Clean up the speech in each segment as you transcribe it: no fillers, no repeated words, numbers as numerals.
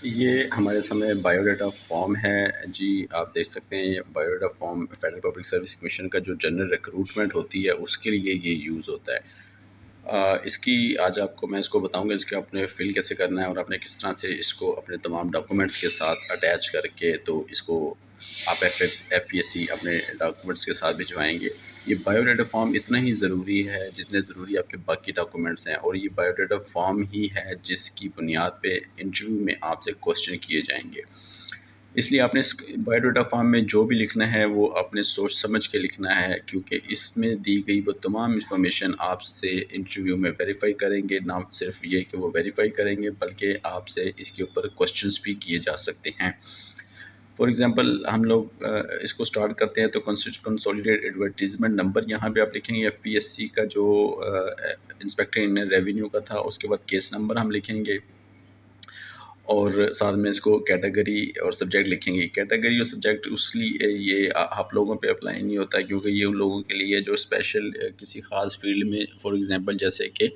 ये हमारे सामने बायोडाटा फॉर्म है जी। आप देख सकते हैं ये biodata form federal public service commission का जो जनरल रिक्रूटमेंट होती है उसके लिए ये यूज़ होता है। इसकी आज आपको मैं इसको बताऊंगा इसके आपने फ़िल कैसे करना है और आपने किस तरह से इसको अपने तमाम डॉक्यूमेंट्स के साथ अटैच करके तो इसको आप FPSC अपने डॉक्यूमेंट्स के साथ भिजवाएंगे। ये बायोडाटा फॉर्म इतना ही ज़रूरी है जितने ज़रूरी आपके बाकी डॉक्यूमेंट्स हैं, और ये बायोडाटा फॉर्म ही है जिसकी बुनियाद पे इंटरव्यू में आपसे क्वेश्चन किए जाएंगे। इसलिए आपने इस बायोडाटा फॉर्म में जो भी लिखना है वो आपने सोच समझ के लिखना है, क्योंकि इसमें दी गई वो तमाम इंफॉर्मेशन आपसे इंटरव्यू में वेरीफाई करेंगे। ना सिर्फ ये कि वो वेरीफाई करेंगे बल्कि आपसे इसके ऊपर क्वेश्चंस भी किए जा सकते हैं। फॉर एग्ज़ाम्पल हम लोग इसको स्टार्ट करते हैं तो कंसोलिडेटेड एडवर्टीज़मेंट नंबर यहाँ पे आप लिखेंगे FPSC का जो इंस्पेक्टर इन रेवेन्यू का था, उसके बाद केस नंबर हम लिखेंगे और साथ में इसको कैटेगरी और सब्जेक्ट लिखेंगे। कैटेगरी और सब्जेक्ट उसलिए ये आप लोगों पे अप्लाई नहीं होता है क्योंकि ये उन लोगों के लिए जो स्पेशल किसी ख़ास फील्ड में, फॉर एग्ज़ाम्पल जैसे कि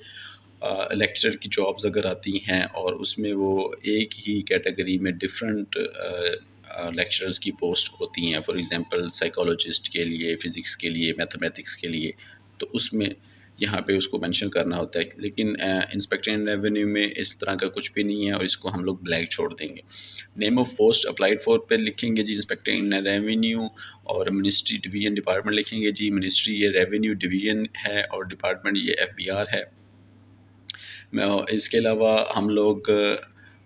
लेक्चरर की जॉब्स अगर आती हैं और उसमें वो एक ही कैटेगरी में डिफरेंट लेक्चरर्स की पोस्ट होती हैं, फॉर एग्ज़ाम्पल साइकोलॉजिस्ट के लिए, फ़िज़िक्स के लिए, मैथमेटिक्स के लिए, तो उसमें यहाँ पे उसको मेंशन करना होता है। लेकिन इंस्पेक्टर इन रेवेन्यू में इस तरह का कुछ भी नहीं है और इसको हम लोग ब्लैंक छोड़ देंगे। Name of post applied for पे लिखेंगे जी इंस्पेक्टर इन रेवेन्यू, और मिनिस्ट्री डिवीज़न डिपार्टमेंट लिखेंगे जी। मिनिस्ट्री ये रेवेन्यू डिवीज़न है और डिपार्टमेंट ये FBR है। इसके अलावा हम लोग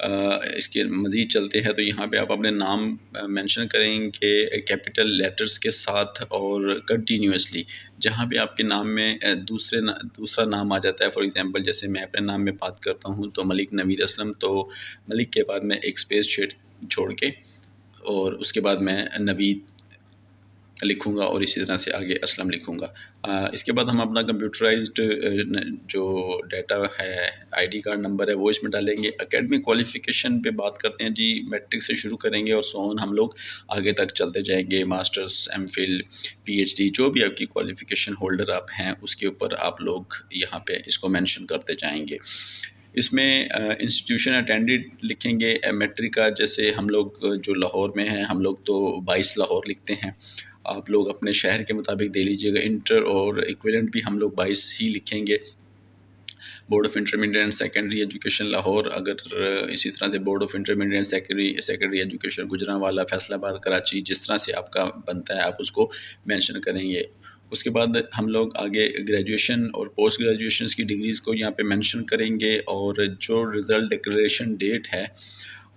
इसके मज़ीद चलते हैं तो यहाँ पे आप अपने नाम मेंशन करेंगे कैपिटल लेटर्स के साथ और कंटिन्यूसली। जहाँ भी आपके नाम में दूसरा नाम आ जाता है, फॉर एग्ज़ाम्पल जैसे मैं अपने नाम में बात करता हूँ तो मलिक नवीद असलम, तो मलिक के बाद मैं एक स्पेस छोड़ के और उसके बाद मैं नवीद लिखूँगा और इसी तरह से आगे असलम लिखूँगा। इसके बाद हम अपना कंप्यूटराइज्ड जो डाटा है, ID कार्ड नंबर है, वो इसमें डालेंगे। एकेडमिक क्वालिफ़िकेशन पे बात करते हैं जी, मैट्रिक से शुरू करेंगे और सो ऑन हम लोग आगे तक चलते जाएंगे। मास्टर्स, MPhil, PhD जो भी आपकी क्वालिफ़िकेशन होल्डर आप हैं उसके ऊपर आप लोग यहाँ पे इसको मेंशन करते जाएंगे। इसमें इंस्टीट्यूशन अटेंडेड लिखेंगे। मैट्रिक का जैसे हम लोग जो लाहौर में हैं हम लोग तो 22 लाहौर लिखते हैं, आप लोग अपने शहर के मुताबिक दे लीजिएगा। इंटर और इक्विवेलेंट भी हम लोग 22 ही लिखेंगे। Board of intermediate and secondary education Lahore, अगर इसी तरह से board of intermediate and secondary education Gujranwala, Faisalabad, Karachi, जिस तरह से आपका बनता है आप उसको मेंशन करेंगे। उसके बाद हम लोग आगे ग्रेजुएशन और पोस्ट ग्रेजुएशन की डिग्रीज़ को यहाँ पे मेंशन करेंगे और जो रिज़ल्ट डिक्लेरेशन डेट है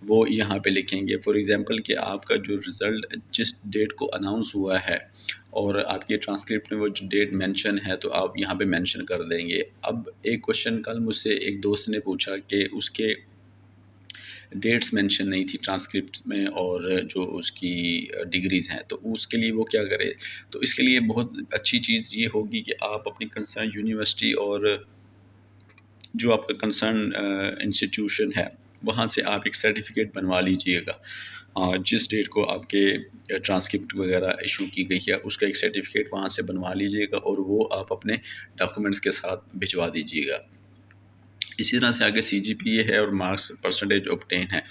वो यहाँ पे लिखेंगे। फॉर एग्ज़ाम्पल कि आपका जो रिज़ल्ट जिस डेट को अनाउंस हुआ है और आपके ट्रांसक्रिप्ट में वो जो डेट मेंशन है तो आप यहाँ पे मेंशन कर देंगे। अब एक क्वेश्चन कल मुझसे एक दोस्त ने पूछा कि उसके डेट्स मेंशन नहीं थी ट्रांसक्रिप्ट में और जो उसकी डिग्रीज़ हैं तो उसके लिए वो क्या करे। तो इसके लिए बहुत अच्छी चीज़ ये होगी कि आप अपनी कंसर्न यूनिवर्सिटी और जो आपका कंसर्न इंस्टीट्यूशन है वहाँ से आप एक सर्टिफिकेट बनवा लीजिएगा। जिस डेट को आपके ट्रांसक्रिप्ट वगैरह इशू की गई है उसका एक सर्टिफिकेट वहाँ से बनवा लीजिएगा और वो आप अपने डॉक्यूमेंट्स के साथ भिजवा दीजिएगा। इसी तरह से आगे CGPA है और मार्क्स परसेंटेज ऑब्टेन है।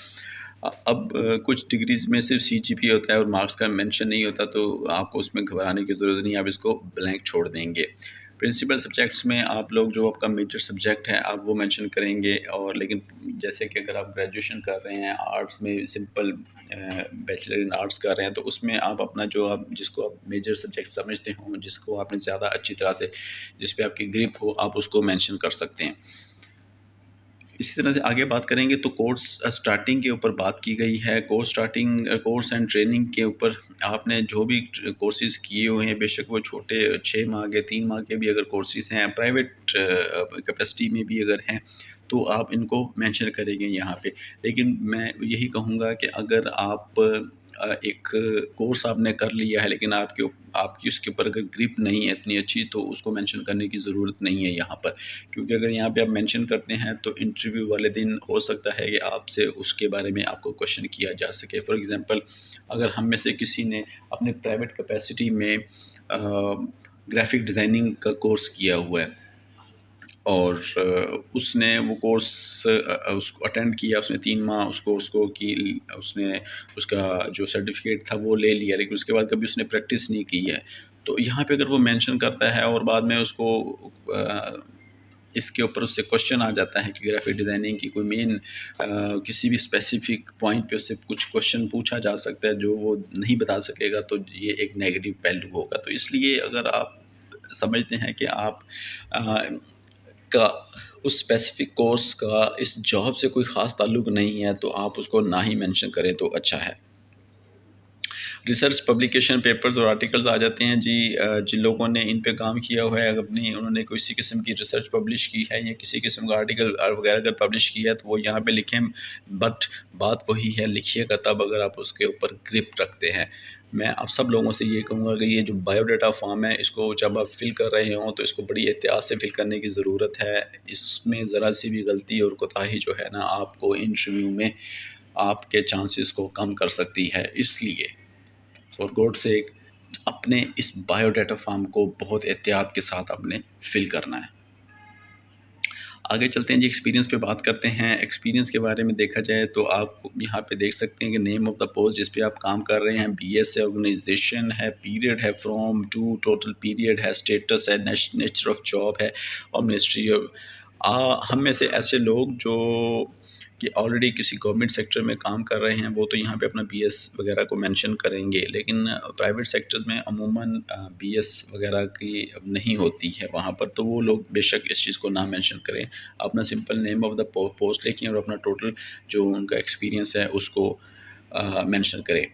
अब कुछ डिग्रीज़ में सिर्फ CGPA होता है और मार्क्स का मेंशन नहीं होता तो आपको उसमें घबराने की ज़रूरत नहीं है, आप इसको ब्लैंक छोड़ देंगे। प्रिंसिपल सब्जेक्ट्स में आप लोग जो आपका मेजर सब्जेक्ट है आप वो मेंशन करेंगे। और लेकिन जैसे कि अगर आप ग्रेजुएशन कर रहे हैं आर्ट्स में, सिंपल बैचलर इन आर्ट्स कर रहे हैं तो उसमें आप अपना जो आप जिसको आप मेजर सब्जेक्ट समझते हो, जिसको आपने ज़्यादा अच्छी तरह से जिस पे आपकी ग्रिप हो, आप उसको मेंशन कर सकते हैं। इसी तरह से आगे बात करेंगे तो कोर्स स्टार्टिंग के ऊपर बात की गई है। कोर्स एंड ट्रेनिंग के ऊपर आपने जो भी कोर्सेज़ किए हुए हैं, बेशक वो छोटे 6 माह के, 3 माह के भी अगर कोर्सेज़ हैं, प्राइवेट कैपेसिटी में भी अगर हैं तो आप इनको मेंशन करेंगे यहाँ पे। लेकिन मैं यही कहूँगा कि अगर आप एक कोर्स आपने कर लिया है लेकिन आपकी उसके ऊपर अगर ग्रिप नहीं है इतनी अच्छी तो उसको मेंशन करने की ज़रूरत नहीं है यहाँ पर, क्योंकि अगर यहाँ पे आप मेंशन करते हैं तो इंटरव्यू वाले दिन हो सकता है कि आपसे उसके बारे में आपको क्वेश्चन किया जा सके। फॉर एग्ज़ाम्पल अगर हम में से किसी ने अपने प्राइवेट कैपेसिटी में ग्राफिक डिज़ाइनिंग का कोर्स किया हुआ है और उसने वो कोर्स उसको अटेंड किया, उसने 3 माह उस कोर्स को की, उसने उसका जो सर्टिफिकेट था वो ले लिया, लेकिन उसके बाद कभी उसने प्रैक्टिस नहीं की है। तो यहाँ पे अगर वो मेंशन करता है और बाद में उसको इसके ऊपर उससे क्वेश्चन आ जाता है कि ग्राफिक डिज़ाइनिंग की कोई मेन किसी भी स्पेसिफिक पॉइंट पे उससे कुछ क्वेश्चन पूछा जा सकता है जो वो नहीं बता सकेगा, तो ये एक नेगेटिव पहलू होगा। तो इसलिए अगर आप समझते हैं कि आप अ, का उस स्पेसिफिक कोर्स का इस जॉब से कोई ख़ास ताल्लुक नहीं है, तो आप उसको ना ही मेंशन करें तो अच्छा है। रिसर्च पब्लिकेशन पेपर्स और आर्टिकल्स आ जाते हैं जी। जिन लोगों ने इन पे काम किया हुआ है, अपनी उन्होंने किसी किस्म की रिसर्च पब्लिश की है या किसी किस्म का आर्टिकल वगैरह अगर पब्लिश किया है तो वो यहाँ पे लिखें। बट बात वही है, लिखिएगा तब अगर आप उसके ऊपर ग्रिप रखते हैं। मैं आप सब लोगों से ये कहूँगा कि ये जो बायोडाटा फॉर्म है, इसको जब आप फिल कर रहे हों तो इसको बड़ी एहतियात से फिल करने की ज़रूरत है। इसमें ज़रा सी भी गलती और कोताही जो है ना, आपको इंटरव्यू में आपके चांसेस को कम कर सकती है। इसलिए फॉर गॉड सेक अपने इस बायोडाटा फॉर्म को बहुत एहतियात के साथ आपने फिल करना है। आगे चलते हैं जी, एक्सपीरियंस पे बात करते हैं। एक्सपीरियंस के बारे में देखा जाए तो आप यहाँ पे देख सकते हैं कि नेम ऑफ़ द पोस्ट जिस पे आप काम कर रहे हैं, बीएस है, ऑर्गेनाइजेशन है, पीरियड है, फ्रॉम टू, टोटल पीरियड है, स्टेटस है, नेचर ऑफ जॉब है और मिनिस्ट्री ऑफ। हम में से ऐसे लोग जो कि ऑलरेडी किसी गवर्नमेंट सेक्टर में काम कर रहे हैं, वो तो यहाँ पे अपना बीएस वगैरह को मेंशन करेंगे, लेकिन प्राइवेट सेक्टर में अमूमन बीएस वगैरह की नहीं होती है वहाँ पर, तो वो लोग बेशक इस चीज़ को ना मेंशन करें। अपना simple name of the post लिखें और अपना टोटल जो उनका एक्सपीरियंस है उसको मेंशन करें।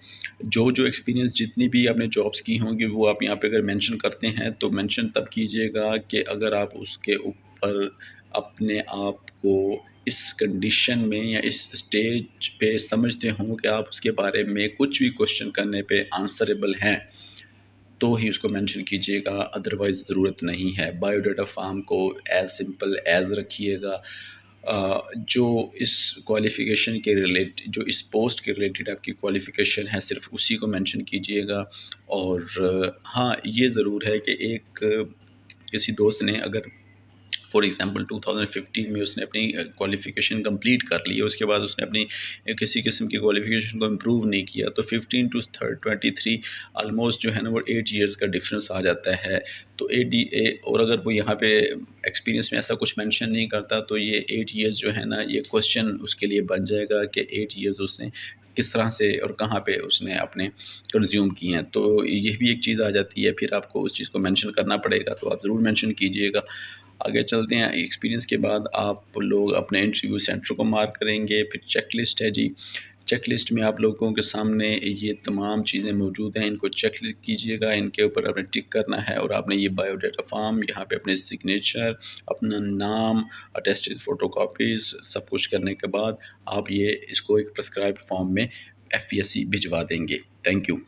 जो एक्सपीरियंस जितनी भी आपने जॉब्स की होंगी वो आप यहाँ पे अगर मेंशन करते हैं तो मेंशन तब कीजिएगा कि अगर आप उसके ऊपर अपने आप को इस कंडीशन में या इस स्टेज पे समझते हों कि आप उसके बारे में कुछ भी क्वेश्चन करने पे आंसरेबल हैं, तो ही उसको मेंशन कीजिएगा, अदरवाइज़ ज़रूरत नहीं है। बायोडाटा फॉर्म को एज़ सिंपल एज़ रखिएगा। जो इस क्वालिफ़िकेशन के जो इस पोस्ट के रिलेटेड आपकी क्वालिफ़िकेशन है, सिर्फ़ उसी को मेंशन कीजिएगा। और हाँ, ये ज़रूर है कि एक किसी दोस्त ने अगर फॉर एग्ज़ाम्पल 2015 में उसने अपनी क्वालिफ़िकेशन कंप्लीट कर ली है, उसके बाद उसने अपनी किसी किस्म की क्वालिफ़िकेशन को इम्प्रूव नहीं किया, तो 15 टू 23 ऑलमोस्ट जो है ना वो 8 इयर्स का डिफरेंस आ जाता है। तो और अगर वो यहाँ पे एक्सपीरियंस में ऐसा कुछ मेंशन नहीं करता, तो ये 8 इयर्स जो है ना, ये क्वेश्चन उसके लिए बन जाएगा कि 8 इयर्स उसने किस तरह से और कहाँ पे उसने अपने कंज्यूम किए हैं। तो ये भी एक चीज़ आ जाती है, फिर आपको उस चीज़ को मेंशन करना पड़ेगा, तो आप ज़रूर मेंशन कीजिएगा। आगे चलते हैं। एक्सपीरियंस के बाद आप लोग अपने इंटरव्यू सेंटर को मार्क करेंगे। फिर चेकलिस्ट है जी। चेकलिस्ट में आप लोगों के सामने ये तमाम चीज़ें मौजूद हैं, इनको चेक कीजिएगा, इनके ऊपर आपने टिक करना है और आपने ये बायोडाटा फॉर्म यहाँ पे अपने सिग्नेचर, अपना नाम, अटेस्टेड फ़ोटोकॉपीज़ सब कुछ करने के बाद आप ये इसको एक प्रिस्क्राइब्ड फॉर्म में एफपीएससी भिजवा देंगे। Thank you.